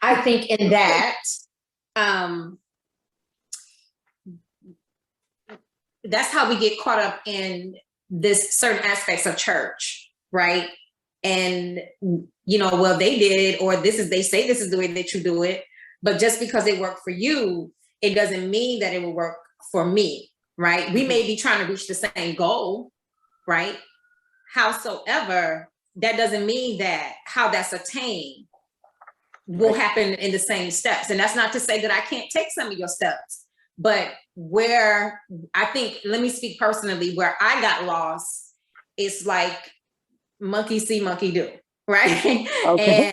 I think in that, that's how we get caught up in this certain aspects of church, right? And, well, they did, or they say this is the way that you do it. But just because it worked for you, it doesn't mean that it will work for me, right? We may be trying to reach the same goal, right? Howsoever, that doesn't mean that how that's attained will happen in the same steps. And that's not to say that I can't take some of your steps, but where I think, let me speak personally, where I got lost, it's like monkey see, monkey do, right? Okay.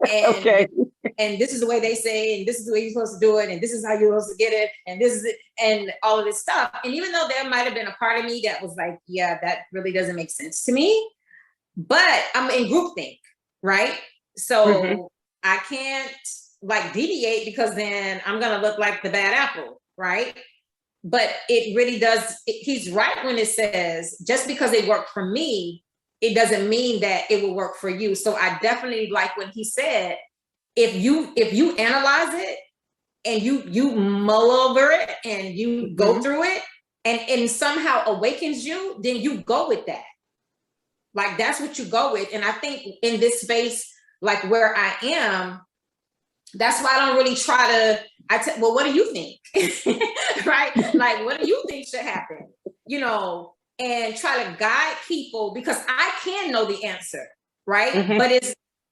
Okay. And this is the way they say, and this is the way you're supposed to do it, and this is how you're supposed to get it, and this is it, and all of this stuff. And even though there might have been a part of me that was like, yeah, that really doesn't make sense to me, but I'm in groupthink, right? So I can't like deviate, because then I'm gonna look like the bad apple, right? But it really does, he's right when it says, just because it worked for me, it doesn't mean that it will work for you. So I definitely like when he said, if you analyze it and you mull over it and you go through it and somehow awakens you, then you go with that. Like, that's what you go with. And I think in this space, like where I am, that's why I don't really try to, well, what do you think? Right? Like, what do you think should happen? And try to guide people, because I can know the answer, right?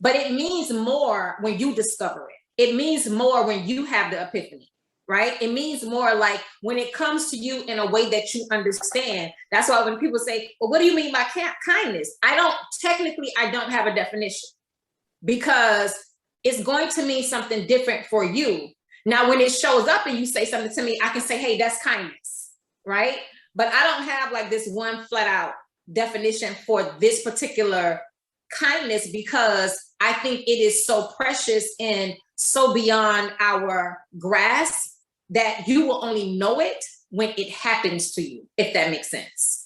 But it means more when you discover it. It means more when you have the epiphany, right? It means more like when it comes to you in a way that you understand. That's why when people say, well, what do you mean by kindness? I don't have a definition, because it's going to mean something different for you. Now, when it shows up and you say something to me, I can say, hey, that's kindness, right? But I don't have like this one flat out definition for this particular kindness, because I think it is so precious and so beyond our grasp that you will only know it when it happens to you, if that makes sense.